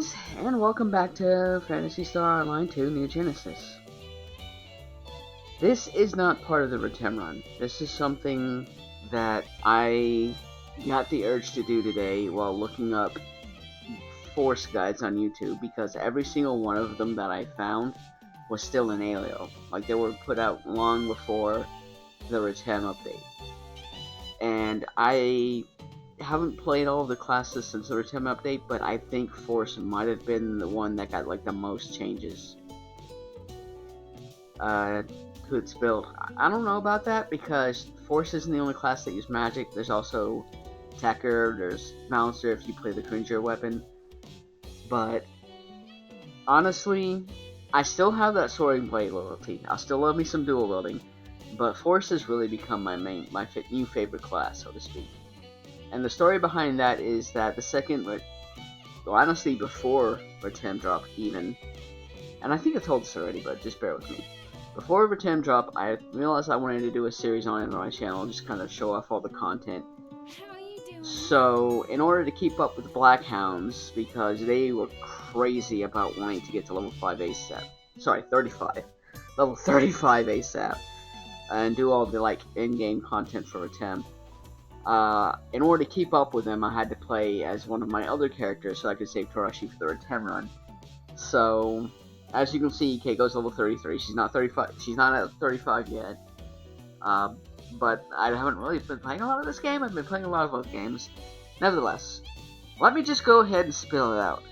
guys, and welcome back to Phantasy Star Online 2 New Genesis. This is not part of the Retem run. This is something that I got the urge to do today while looking up Force guides on YouTube, because every single one of them that I found was still in Alio. Like, they were put out long before the Retem update. And I haven't played all of the classes since the Retem update, but I think Force might have been the one that got like the most changes to its build. I don't know about that, because Force isn't the only class that uses magic. There's also Attacker, there's Balancer if you play the Cringer weapon. But honestly, I still have that Soaring Blade loyalty. I'll still love me some dual wielding, but Force has really become my new favorite class, so to speak. And the story behind that is that the second, well, honestly before Retem drop even, and I think I told this already, but just bear with me. Before Retem drop, I realized I wanted to do a series on it on my channel, just kind of show off all the content. So, in order to keep up with Blackhounds, because they were crazy about wanting to get to level 5 ASAP. Sorry, 35. Level 35 ASAP. And do all the, like, in-game content for Retem. In order to keep up with them, I had to play as one of my other characters so I could save Terashi for the Retem run. So, as you can see, Keiko's level 33. She's not 35. She's not at 35 yet. But I haven't really been playing a lot of this game. I've been playing a lot of other games. Nevertheless, let me just go ahead and spill it out.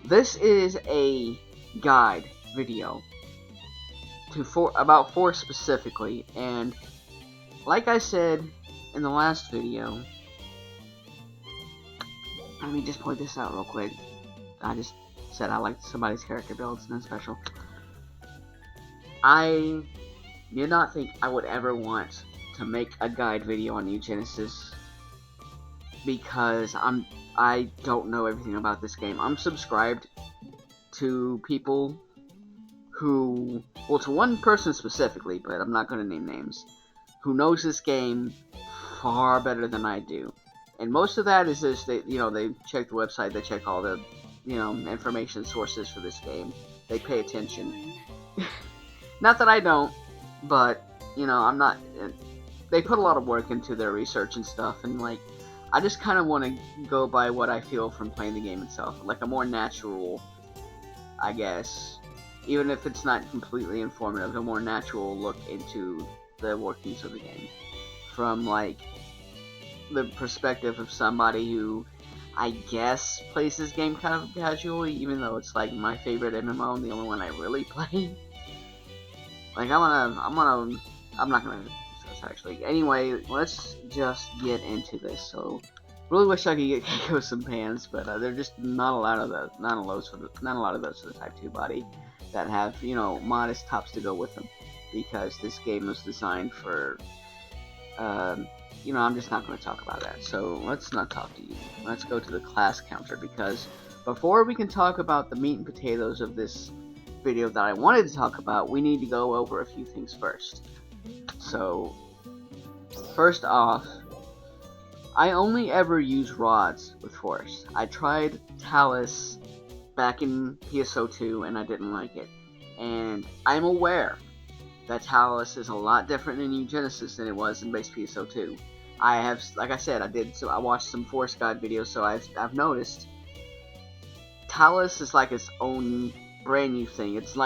This is a guide video about Force specifically, and like I said in the last video, let me just point this out real quick. I just said I liked somebody's character build, it's nothing special. I did not think I would ever want to make a guide video on New Genesis, because I don't know everything about this game. I'm subscribed to people who, well, to one person specifically, but I'm not going to name names, who knows this game far better than I do. And most of that is just, they check the website, they check all the, information sources for this game. They pay attention. Not that I don't, but, I'm not, they put a lot of work into their research and stuff, and, like, I just kind of want to go by what I feel from playing the game itself. Like, a more natural, I guess, even if it's not completely informative, a more natural look into the workings of the game. From, like, the perspective of somebody who, I guess, plays this game kind of casually, even though it's, like, my favorite MMO and the only one I really play. Like, I'm not gonna do this, actually. Anyway, let's just get into this. So, really wish I could get Keiko some pants, but they're just not a lot of those. Not a lot of those for the Type 2 body that have, modest tops to go with them, because this game was designed for, I'm just not going to talk about that. So let's not talk to you. Let's go to the class counter, because before we can talk about the meat and potatoes of this video that I wanted to talk about, we need to go over a few things first. So, first off, I only ever use rods with Force. I tried Talus back in PSO2 and I didn't like it. And I'm aware that Talus is a lot different in New Genesis than it was in base PSO2. I have, like I said, I watched some Force guide videos, so I've noticed Talus is like its own brand new thing. It's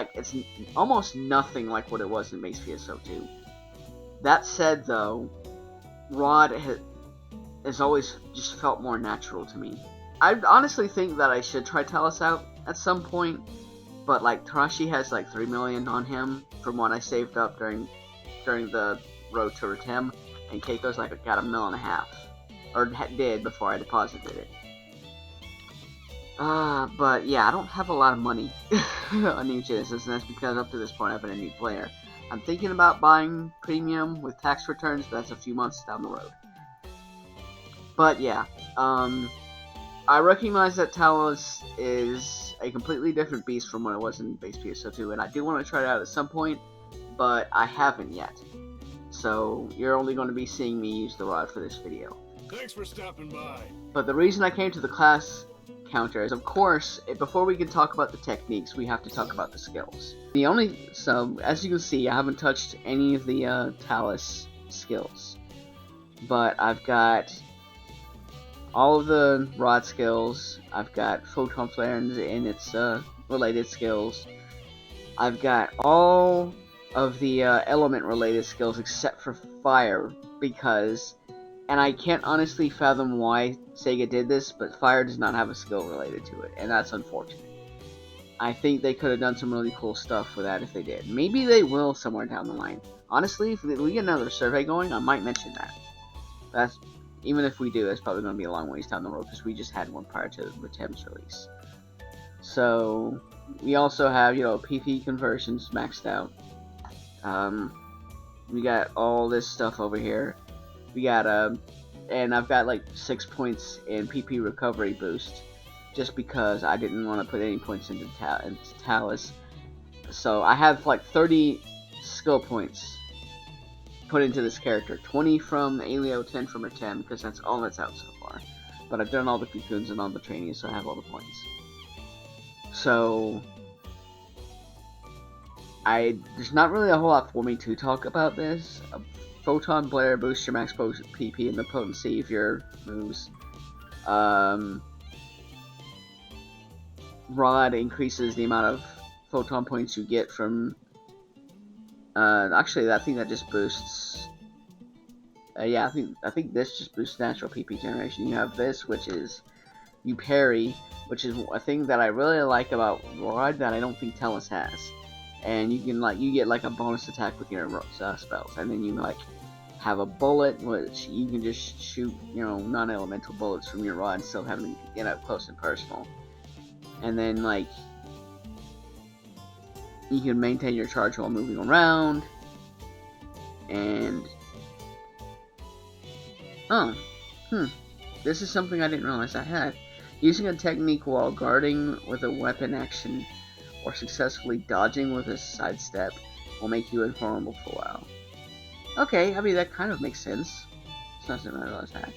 almost nothing like what it was in base PSO2. That said, though, Rod has always just felt more natural to me. I honestly think that I should try Talus out at some point, but like Terashi has like 3 million on him from what I saved up during the road to Retem, and Keiko's like got 1.5 million, or did before I deposited it. But yeah, I don't have a lot of money on New Genesis, and that's because up to this point I've been a new player. I'm thinking about buying premium with tax returns, but that's a few months down the road. But yeah, I recognize that Talus is a completely different beast from what it was in base PSO2, and I do want to try it out at some point, but I haven't yet. So you're only going to be seeing me use the rod for this video. Thanks for stopping by. But the reason I came to the class counter is, of course, before we can talk about the techniques, we have to talk about the skills. So, as you can see, I haven't touched any of the Talus skills. But I've got all of the rod skills, I've got photon flare and its related skills, I've got all of the element related skills except for fire, because, and I can't honestly fathom why Sega did this, but fire does not have a skill related to it, and that's unfortunate. I think they could have done some really cool stuff with that if they did. Maybe they will somewhere down the line. Honestly, if we get another survey going, I might mention that. Even if we do, that's probably going to be a long ways down the road, because we just had one prior to the Tem's release. So, we also have, PP conversions maxed out. We got all this stuff over here. We got, and I've got like 6 points in PP recovery boost, just because I didn't want to put any points into Talus. So, I have like 30 skill points put into this character. 20 from Alio, 10 from her 10, because that's all that's out so far. But I've done all the cocoons and all the training, so I have all the points. So, there's not really a whole lot for me to talk about this. Photon Blare boosts your max PP and the potency of your moves. Rod increases the amount of photon points you get from actually, I think that just boosts. Yeah, I think this just boosts natural PP generation. You have this, which is you parry, which is a thing that I really like about Rod that I don't think Talus has. And you can you get like a bonus attack with your spells, and then you have a bullet which you can just shoot non-elemental bullets from your rod, still having to get up close and personal. And then you can maintain your charge while moving around. And this is something I didn't realize I had. Using a technique while guarding with a weapon action or successfully dodging with a sidestep will make you invulnerable for a while. Okay, I mean that kind of makes sense. It's not something I realized I had.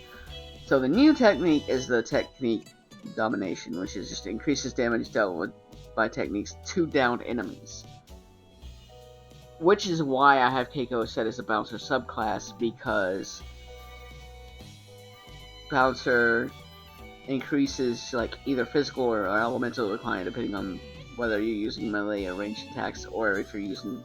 So the new technique is the technique domination, which is just increases damage dealt with by techniques to downed enemies. Which is why I have Keiko set as a bouncer subclass, because bouncer increases either physical or elemental decline depending on whether you're using melee or ranged attacks or if you're using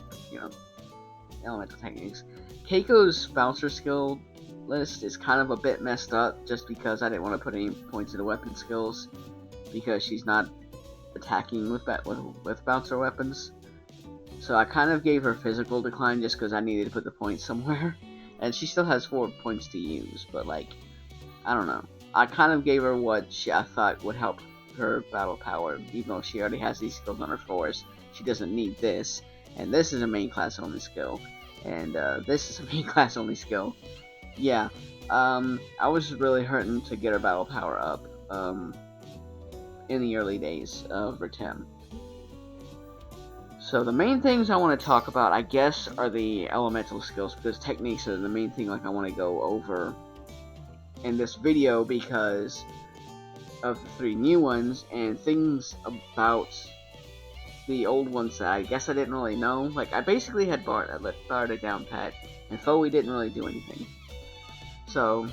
elemental techniques. Keiko's bouncer skill list is kind of a bit messed up just because I didn't want to put any points into weapon skills, because she's not attacking with bouncer weapons. So I kind of gave her physical decline just because I needed to put the points somewhere. And she still has 4 points to use, but I don't know. I kind of gave her what I thought would help her battle power, even though she already has these skills on her force. She doesn't need this, and this is a main class only skill, and this is a main class only skill. Yeah, I was really hurting to get her battle power up in the early days of Retem. So the main things I want to talk about, I guess, are the elemental skills, because techniques are the main thing I want to go over in this video because of the 3 new ones, and things about the old ones that I guess I didn't really know. I basically had Bard a down pat, and Foe didn't really do anything. So,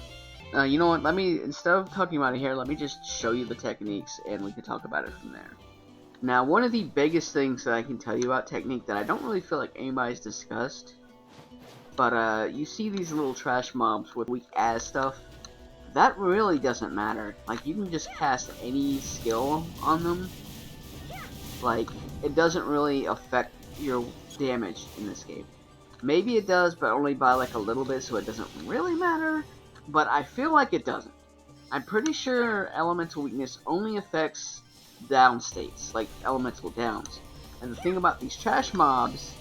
you know what, instead of talking about it here, let me just show you the techniques, and we can talk about it from there. Now, one of the biggest things that I can tell you about technique that I don't really feel like anybody's discussed, but you see these little trash mobs with weak-ass stuff. That really doesn't matter. You can just cast any skill on them. It doesn't really affect your damage in this game. Maybe it does, but only by a little bit, so it doesn't really matter. But I feel like it doesn't. I'm pretty sure elemental weakness only affects down states, like elemental downs. And the thing about these trash mobs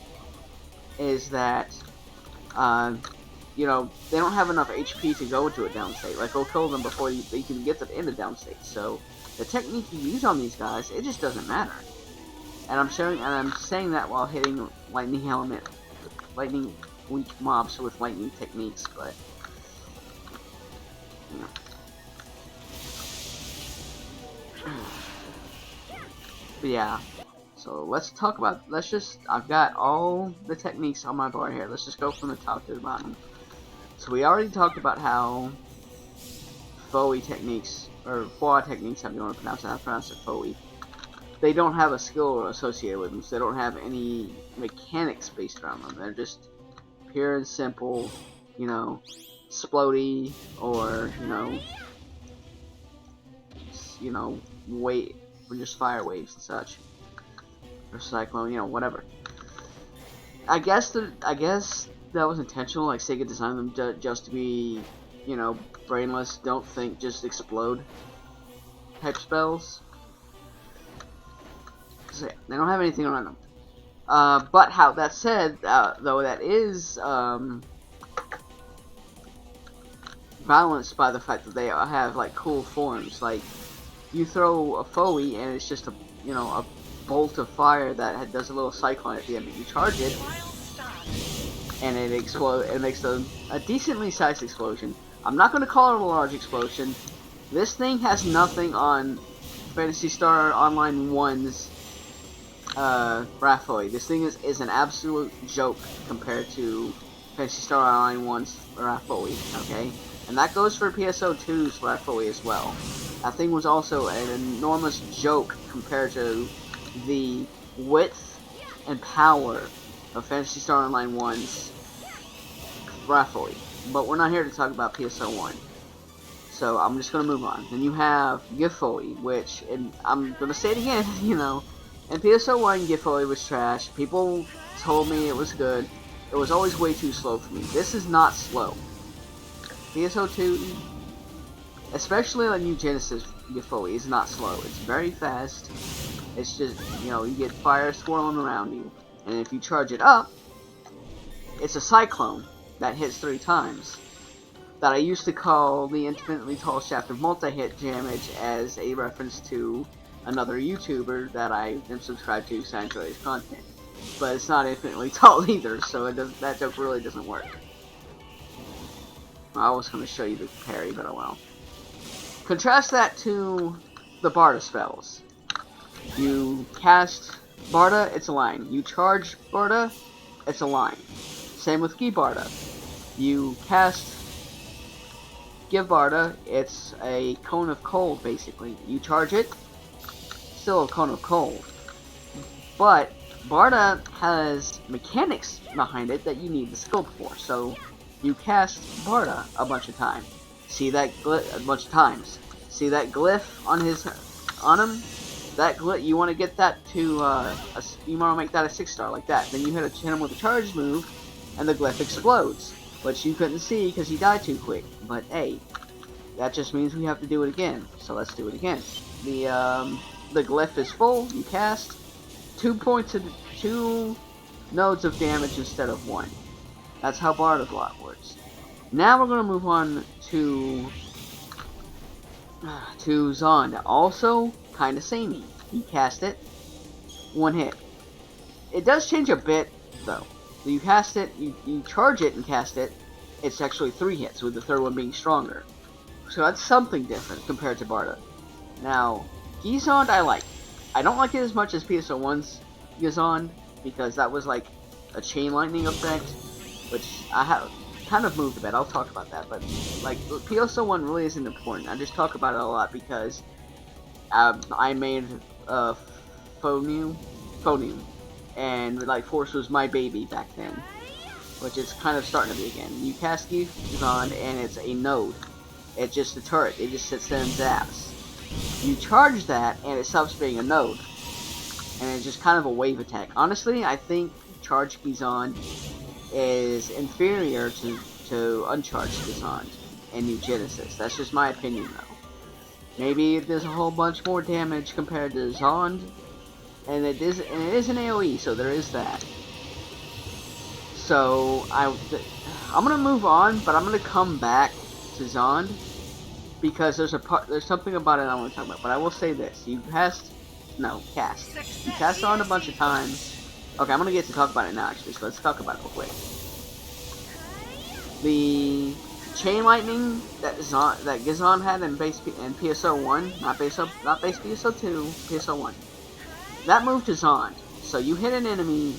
is that they don't have enough HP to go into a down state. Go kill them before they can get them into down state. So the technique you use on these guys, it just doesn't matter. And I'm saying that while hitting lightning weak mobs with lightning techniques, but But yeah. So let's talk about, I've got all the techniques on my board here. Let's just go from the top to the bottom. So we already talked about how Foe techniques, or Foie techniques, however you want to pronounce it. I pronounce it Foe. They don't have a skill associated with them, so they don't have any mechanics based around them. They're just pure and simple, you know, splody, or, wait, or just fire waves and such. Or cyclone, whatever. I guess that was intentional. Like Sega designed them just to be, brainless, don't think, just explode type spells. So, they don't have anything on them. But that said, though, that is balanced by the fact that they have like cool forms. Like you throw a Foe and it's just a bolt of fire that does a little cyclone at the end. You charge it, and it explodes. It makes a decently sized explosion. I'm not going to call it a large explosion. This thing has nothing on Phantasy Star Online 1's Raphoi. This thing is an absolute joke compared to Phantasy Star Online 1's Raphoi, okay? And that goes for PSO2's Raphoi as well. That thing was also an enormous joke compared to the width and power of Phantasy Star Online 1's Raphoi. But we're not here to talk about PSO1. So I'm just going to move on. Then you have Gifoe, which, and I'm going to say it again, in PSO1, Gifoe was trash. People told me it was good. It was always way too slow for me. This is not slow. PSO2, especially on New Genesis Gifoe, is not slow. It's very fast. It's just, you get fire swirling around you. And if you charge it up, it's a cyclone that hits 3 times. That I used to call the infinitely tall shaft of multi-hit damage as a reference to another YouTuber that I am subscribed to because I enjoy his content. But it's not infinitely tall either, so that joke really doesn't work. I was going to show you the parry, but oh well. Contrast that to the Barda spells. You cast Barda, it's a line. You charge Barda, it's a line. Same with Gi Barda. You give Barda, it's a cone of cold, basically. You charge it, still a cone of cold. But Barda has mechanics behind it that you need the skill for. So you cast Barda a bunch of times. See that a bunch of times. See that glyph on him? That glyph, you want to get that to you want to make that a 6-star like that. Then you hit him with a charge move, and the glyph explodes, which you couldn't see because he died too quick. But hey, that just means we have to do it again. So let's do it again. The glyph is full. You cast 2 nodes of damage instead of 1. That's how Barda block works. Now we're gonna move on to Zond. Also, kinda samey. You cast it, 1 hit. It does change a bit though. So you cast it, you charge it and cast it. It's actually 3 hits, with the 3rd one being stronger. So that's something different compared to Barda. Now, Gizond I like. I don't like it as much as PSO1's Gizond, because that was like a chain lightning effect, which I have kind of moved a bit. I'll talk about that, but like PSO1 really isn't important. I just talk about it a lot because I made Phonium, and like Force was my baby back then, which is kind of starting to be again. You cast Gizond and it's a node. It's just a turret. It just sits there and zaps. You charge that and it stops being a node, and it's just kind of a wave attack. Honestly, I think Charge Gizond is inferior to Uncharged Gizond in New Genesis. That's just my opinion though. Maybe there's a whole bunch more damage compared to Zond, and it is an AoE, so there is that. So I'm gonna move on, but I'm gonna come back to Zond because there's something about it I want to talk about. But I will say this: you cast Zond a bunch of times. Okay, I'm gonna get to talk about it now actually. So let's talk about it real quick. The chain lightning that Gizond had in PSO1, not base PSO2, PSO1. that move to Zond. So you hit an enemy,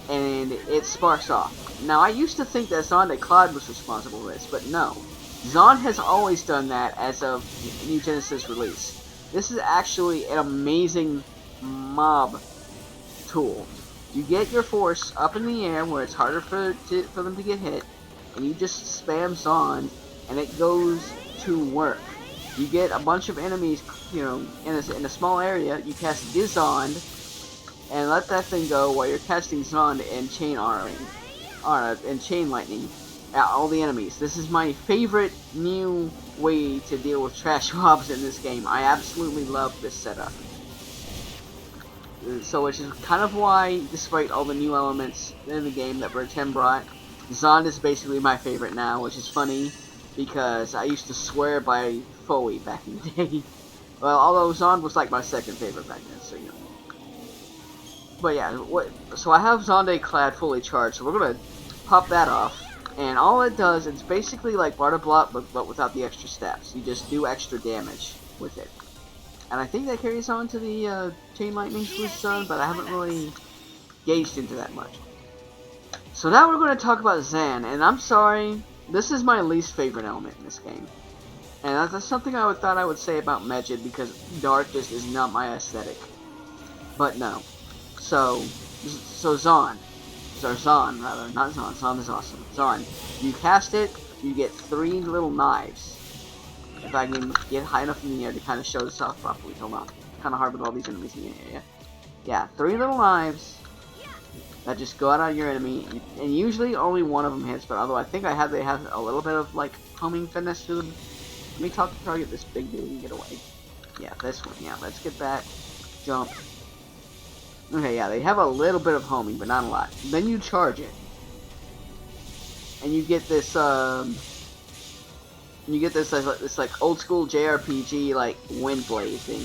and it sparks off. Now, I used to think that Zonde Cloud was responsible for this, but no. Zond has always done that as of New Genesis release. This is actually an amazing mob tool. You get your force up in the air where it's harder for them to get hit, and you just spam Zond, and it goes to work. You get a bunch of enemies, you know, in a small area. You cast Gizond, and let that thing go while you're casting Zond and chain and chain lightning at all the enemies. This is my favorite new way to deal with trash mobs in this game. I absolutely love this setup. So, which is kind of why, despite all the new elements in the game that Bertem brought, Zond is basically my favorite now, which is funny, because I used to swear by Foe back in the day. Well, although Zond was like my second favorite back then, so you know. But yeah, so I have Zonde Clad fully charged, so we're gonna pop that off, and all it does, it's basically like Barter Block, but without the extra steps. You just do extra damage with it. And I think that carries on to the Chain Lightning with Zone, but I haven't really gauged into that much. So now we're going to talk about Zan, and I'm sorry, this is my least favorite element in this game. And that's something I thought I would say about Megid, because Dark just is not my aesthetic. But no. So Zon, or Zon rather, not Zon, Zon is awesome. Zon, you cast it, you get 3 little knives. If I can get high enough in the air to kind of show this off properly. Hold on. It's kind of hard with all these enemies in the area. Yeah, 3 little knives that just go out on your enemy, and usually only one of them hits, but although I think they have a little bit of, like, homing finesse to them. Let me target this big dude and get away. Yeah, this one. Yeah, let's get back. Jump. Okay, yeah, they have a little bit of homing, but not a lot. Then you charge it. And you get this, this like old school JRPG like wind blade thing,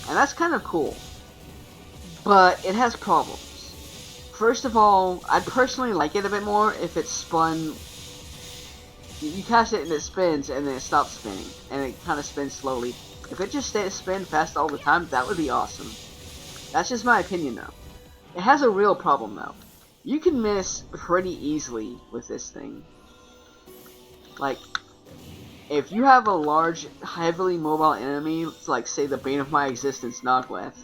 and that's kind of cool. But it has problems. First of all, I'd personally like it a bit more if it spun. You cast it and it spins, and then it stops spinning, and it kind of spins slowly. If it just spin fast all the time, that would be awesome. That's just my opinion, though. It has a real problem, though. You can miss pretty easily with this thing. Like, if you have a large, heavily mobile enemy, like, say, the Bane of My Existence, Nogweth,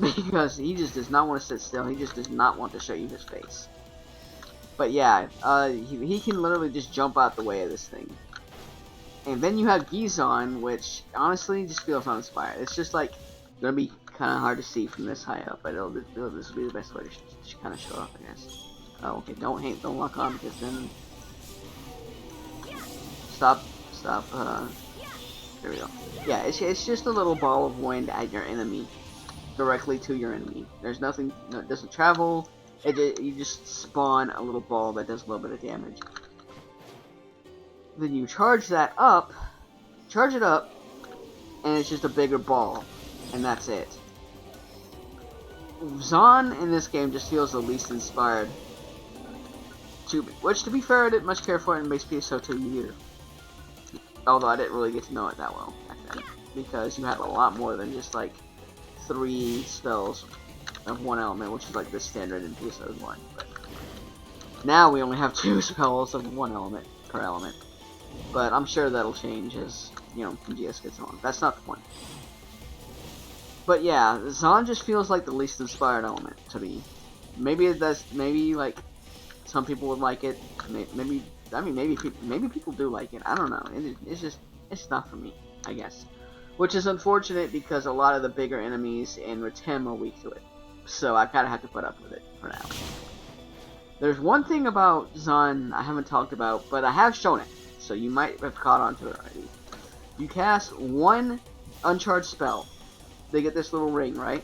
because he just does not want to sit still, he just does not want to show you his face. But yeah, he can literally just jump out the way of this thing. And then you have Gizon, which, honestly, just feels uninspired. It's just, like, gonna be kind of hard to see from this high up, but this will be the best way to kind of show off, I guess. Oh, okay, don't lock on, because then... Stop, there we go. Yeah, it's just a little ball of wind at your enemy, directly to your enemy. There's nothing, no, it doesn't travel, you just spawn a little ball that does a little bit of damage. Then you charge it up, and it's just a bigger ball, and that's it. Zon in this game just feels the least inspired, which to be fair I didn't much care for it in base PSO2 either. Although I didn't really get to know it that well back then, because you had a lot more than just like 3 spells of 1 element, which is like the standard in PSO1. But now we only have 2 spells of 1 element per element. But I'm sure that'll change as, you know, NGS gets on. That's not the point. But yeah, Zon just feels like the least inspired element to me. Maybe like some people would like it. Maybe people do like it. I don't know. It's not for me, I guess. Which is unfortunate because a lot of the bigger enemies in Retem are weak to it. So I kind of have to put up with it for now. There's one thing about Zon I haven't talked about, but I have shown it. So you might have caught on to it already. You cast 1 uncharged spell. They get this little ring, right?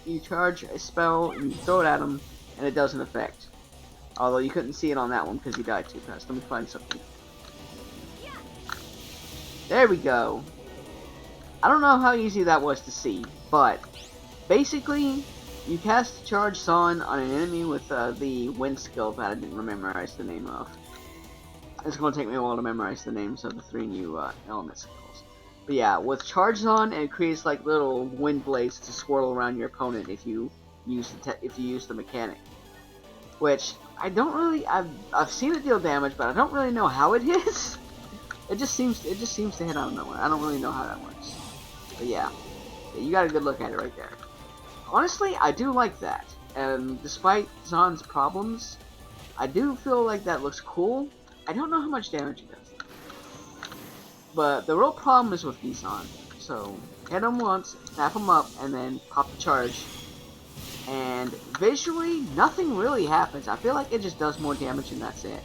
You charge a spell, and you throw it at them, and it does an effect. Although you couldn't see it on that one because you died too fast. Let me find something. There we go. I don't know how easy that was to see, but basically, you cast Charge Zon on an enemy with the wind skill that I didn't memorize the name of. It's going to take me a while to memorize the names of the 3 new element skills. But yeah, with charge on, it creates like little wind blades to swirl around your opponent if you use the mechanic. Which I don't really. I've seen it deal damage, but I don't really know how it hits. It just seems to hit out of nowhere. I don't really know how that works. But yeah, you got a good look at it right there. Honestly, I do like that. And despite Zahn's problems, I do feel like that looks cool. I don't know how much damage it does. But the real problem is with Zahn. So, hit him once, tap him up, and then pop the charge. And visually, nothing really happens. I feel like it just does more damage and that's it.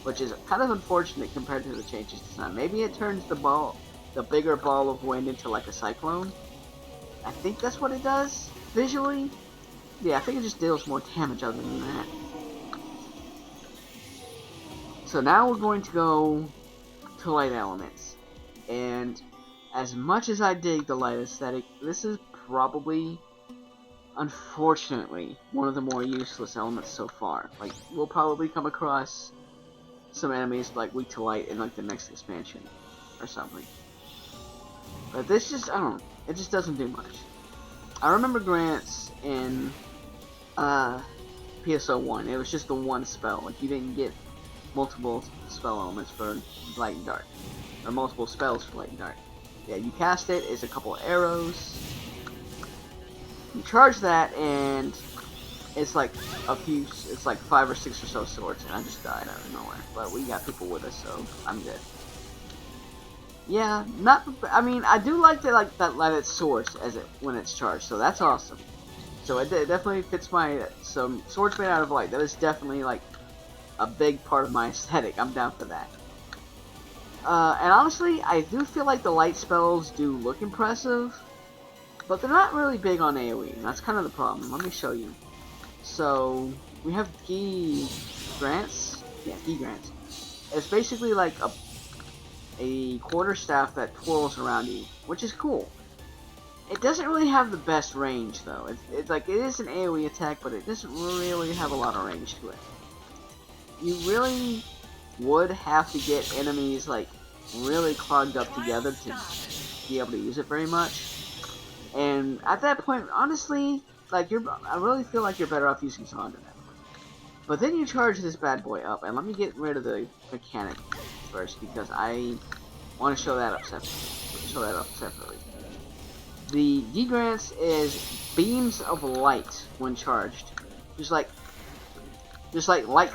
Which is kind of unfortunate compared to the changes to Sun. Maybe it turns the bigger ball of wind into like a cyclone. I think that's what it does, visually. Yeah, I think it just deals more damage other than that. So now we're going to go to light elements. And as much as I dig the light aesthetic, this is probably, unfortunately, one of the more useless elements so far. Like, we'll probably come across some enemies like weak to light in like the next expansion or something. But this just, I don't know, it just doesn't do much. I remember Grants in PSO1, it was just the one spell. Like, you didn't get multiple spell elements for light and dark, or multiple spells for light and dark. Yeah, you cast it, it's a couple arrows, you charge that, and it's like it's like 5 or 6 or so swords, and I just died out of nowhere. But we got people with us, so I'm good. Yeah, I mean, I do like that light its swords when it's charged, so that's awesome. So it definitely fits some swords made out of light. That is definitely like a big part of my aesthetic. I'm down for that. And honestly, I do feel like the light spells do look impressive, but they're not really big on AoE. That's kind of the problem. Let me show you. So, we have Grants. Yeah, Grants. It's basically like a quarterstaff that twirls around you, which is cool. It doesn't really have the best range, though. It's like, it is an AoE attack, but it doesn't really have a lot of range to it. You really would have to get enemies, like, really clogged up together to be able to use it very much. And at that point, honestly, like, I really feel like you're better off using Zahn at that point. But then you charge this bad boy up, and let me get rid of the mechanic first, because I want to show that up separately. The Grants is beams of light when charged, just like light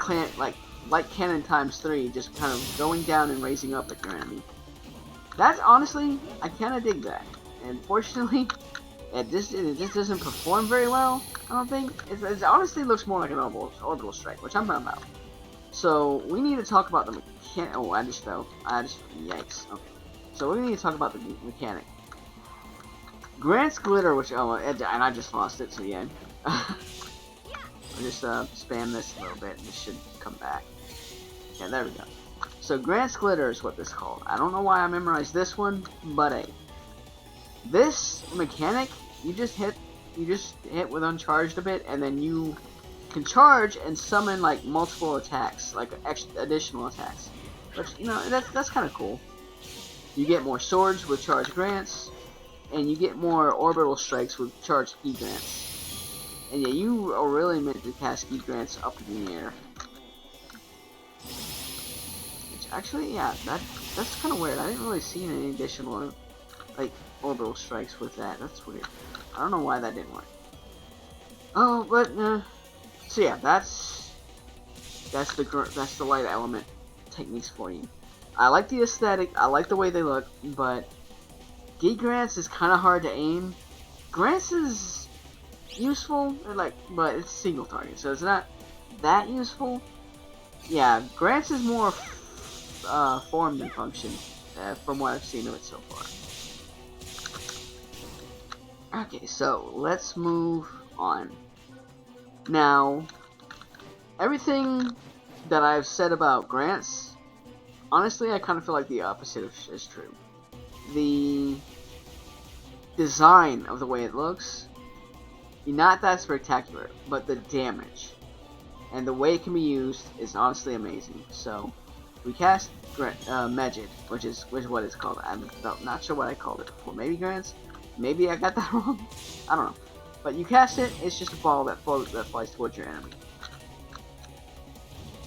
cannon times 3, just kind of going down and raising up at your enemy. That's honestly, I kind of dig that. And fortunately, it just doesn't perform very well. I don't think it honestly looks more like an orbital strike, which I'm not about. So we need to talk about the mechanic. Oh, I just fell. Yikes. Okay. So we need to talk about the mechanic. Grant's glitter, and I just lost it. So yeah. I'll just spam this a little bit, and this should come back. Yeah, there we go. So Grant's glitter is what this is called. I don't know why I memorized this one, but hey. This mechanic, you just hit with uncharged a bit, and then you can charge and summon like multiple attacks, like additional attacks. Which, you know, that's kind of cool. You get more swords with charged Grants, and you get more orbital strikes with charged key Grants. And yeah, you are really meant to cast key Grants up in the air. Which actually, yeah, that's kind of weird. I didn't really see any additional like orbital strikes with that. That's weird. I don't know why that didn't work. Oh, but so yeah, that's the light element techniques for you. I like the aesthetic. I like the way they look, but Grants is kind of hard to aim. Grants is useful, but it's single target, so it's not that useful. Yeah, Grants is more form than function, from what I've seen of it so far. Okay, so let's move on. Now, everything that I've said about Grants, honestly, I kind of feel like the opposite is true. The design of the way it looks, not that spectacular, but the damage and the way it can be used is honestly amazing. So, We cast Megid, which is what it's called. I'm not sure what I called it before. Maybe Grants? Maybe I got that wrong. I don't know. But you cast it, it's just a ball that flies towards your enemy.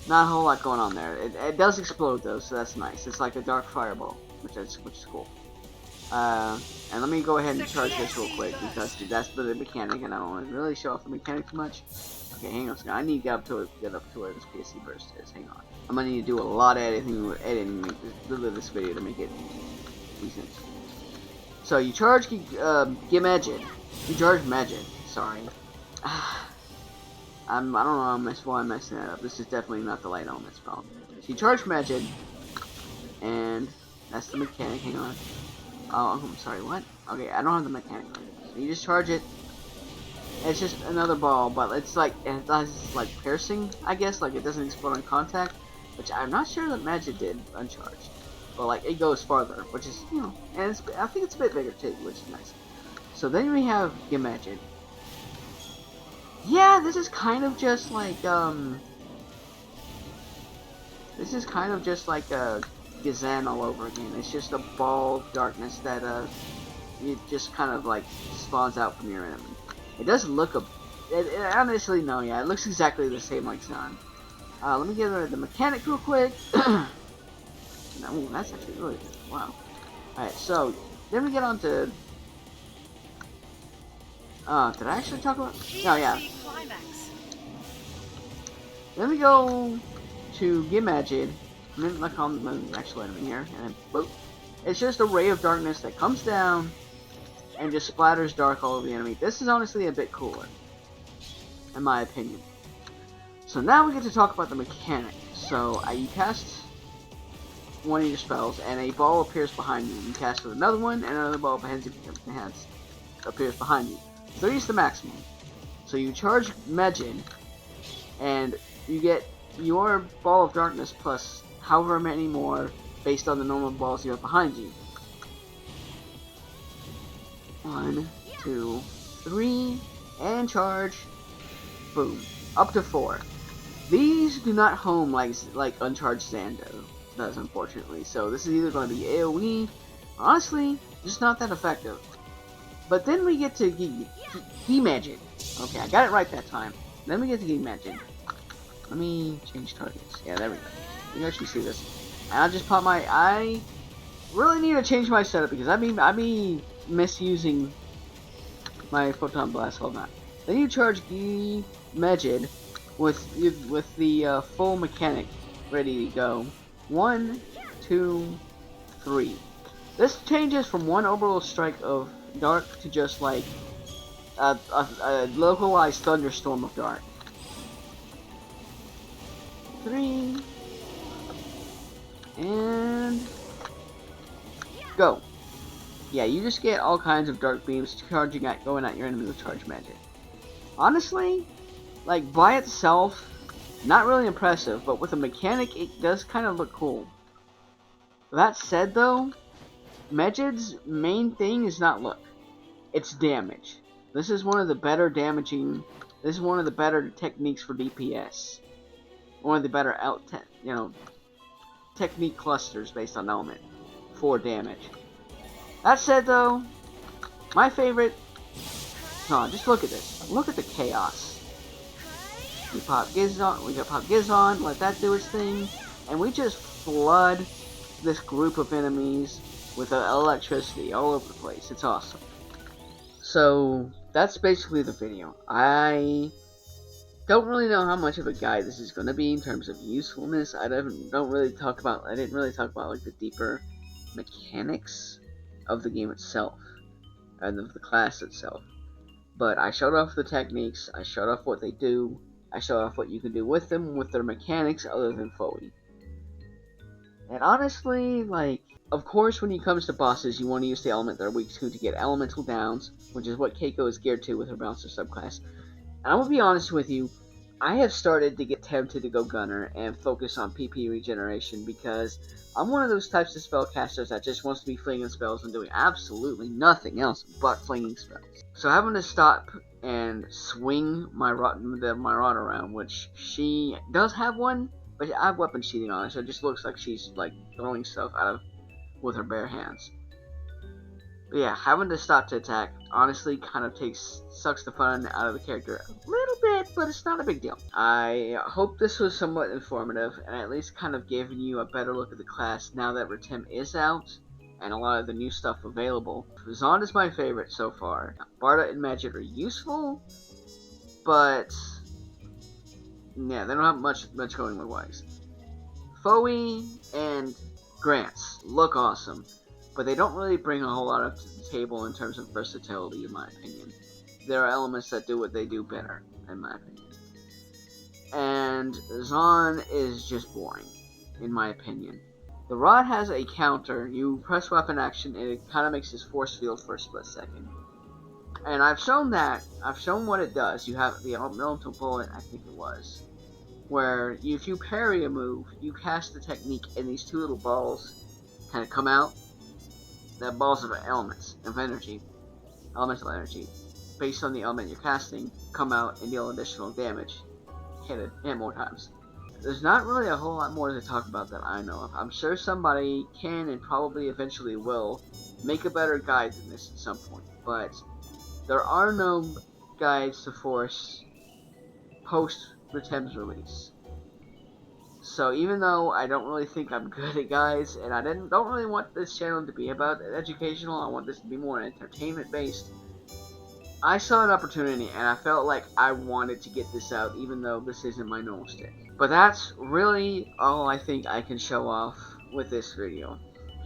Not a whole lot going on there. It does explode though, so that's nice. It's like a dark fireball, which is cool. And let me go ahead and charge this real quick because that's the mechanic, and I don't want to really show off the mechanic too much. Okay, hang on a second. I need to get up to where this PSC burst is. Hang on. I'm gonna need to do a lot of editing this video to make it decent. So you charge Megid. You charge Megid. Sorry. I don't know why I'm messing that up. This is definitely not the light element's problem. So you charge Megid, and that's the mechanic. Hang on. Oh, I'm sorry. What? Okay, I don't have the mechanic. So you just charge it. It's just another ball, but it's like piercing, I guess. Like it doesn't explode on contact, which I'm not sure that Megid did uncharged. But like it goes farther, which is and I think it's a bit bigger too, which is nice. So then we have Megid. Yeah, this is kind of just like Gazan all over again. It's just a ball of darkness that it just kind of like spawns out from your enemy. It does look honestly, no, yeah, it looks exactly the same like Zan. Let me get rid of the mechanic real quick. No, that's actually really good. Wow. Alright, so then we get on to did I actually talk about? Oh yeah. Then we go to Megid. Look on the actual enemy here, and then boop. It's just a ray of darkness that comes down and just splatters dark all over the enemy. This is honestly a bit cooler, in my opinion. So now we get to talk about the mechanic. So you cast one of your spells, and a ball appears behind you. You cast another one, and another ball appears behind you. 3 is the maximum. So you charge Megid, and you get your ball of darkness plus however many more based on the normal balls you have behind you. 1, 2, 3, and charge. Boom. Up to 4. These do not home like uncharged Zando does, unfortunately. So this is either going to be AoE, honestly, just not that effective. But then we get to Megid. Okay, I got it right that time. Then we get to Megid. Let me change targets. Yeah, there we go. You can actually see this. And I'll just pop my... I really need to change my setup because I be misusing my Photon Blast. Hold on. Then you charge Megid with the full mechanic ready to go. 1, 2, 3. This changes from one orbital strike of dark to just like a localized thunderstorm of dark. 3 and go. Yeah, you just get all kinds of dark beams going at your enemy with charge Megid. Honestly, like by itself, not really impressive, but with a mechanic, it does kind of look cool. That said, though, Megid's main thing is not look; it's damage. This is one of the better This is one of the better techniques for DPS. One of the better technique clusters based on element for damage. That said, though, my favorite. No, just look at this. Look at the chaos. We pop Gizon, let that do its thing, and we just flood this group of enemies with electricity all over the place. It's awesome. So that's basically the video. I don't really know how much of a guide this is going to be in terms of usefulness. I didn't really talk about like the deeper mechanics of the game itself and of the class itself. But I showed off the techniques. I showed off what they do. I showed off what you can do with them, with their mechanics other than Foley. And honestly, like, of course, when it comes to bosses, you want to use the element they're weak to get elemental downs, which is what Keiko is geared to with her bouncer subclass. And I'm gonna be honest with you, I have started to get tempted to go Gunner and focus on PP regeneration because I'm one of those types of spellcasters that just wants to be flinging spells and doing absolutely nothing else but flinging spells. So having to stop and swing my rod around, which she does have one, But I have weapon cheating on her, so it just looks like she's like throwing stuff with her bare hands. But yeah, having to stop to attack honestly kind of sucks the fun out of the character a little bit, but it's not a big deal. I hope this was somewhat informative and at least kind of giving you a better look at the class now that Retem is out and a lot of the new stuff available. Zon is my favorite so far. Barda and Magid are useful, but yeah, they don't have much going with wise. Foe and Grants look awesome, but they don't really bring a whole lot to the table in terms of versatility, in my opinion. There are elements that do what they do better, in my opinion. And Zon is just boring, in my opinion. The Rod has a counter. You press weapon action, and it kind of makes his force field for a split second. And I've shown that. I've shown what it does. You have the elemental bullet, I think it was, where if you parry a move, you cast the technique, and these two little balls kind of come out. That balls of elements, of energy, elemental energy, based on the element you're casting, come out and deal additional damage. Hit more times. There's not really a whole lot more to talk about that I know of. I'm sure somebody can and probably eventually will make a better guide than this at some point, but there are no guides to Force post Retem's release. So even though I don't really think I'm good at guides, and I don't really want this channel to be about educational, I want this to be more entertainment based, I saw an opportunity and I felt like I wanted to get this out even though this isn't my normal stick. But that's really all I think I can show off with this video.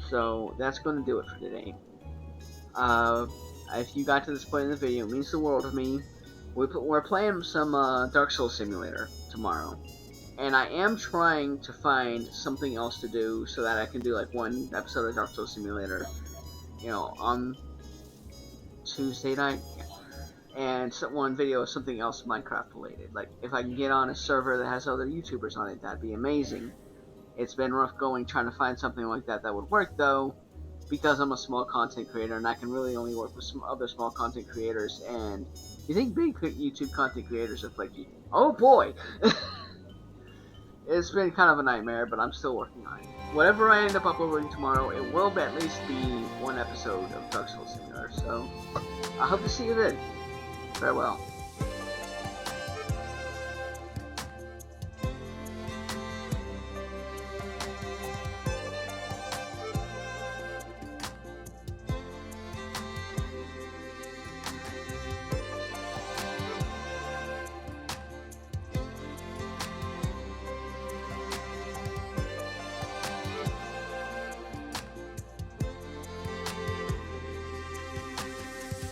So that's going to do it for today. If you got to this point in the video, it means the world to me. We're playing some Dark Souls Simulator tomorrow. And I am trying to find something else to do so that I can do like one episode of Dark Souls Simulator, you know, on Tuesday night, and one video of something else Minecraft related. Like if I can get on a server that has other YouTubers on it, that'd be amazing. It's been rough going trying to find something like that would work though, because I'm a small content creator and I can really only work with some other small content creators. And you think big YouTube content creators are flaky? Oh boy. It's been kind of a nightmare, but I'm still working on it. Whatever I end up uploading tomorrow, it will at least be one episode of Dark Souls Simulator, so I hope to see you then. Farewell.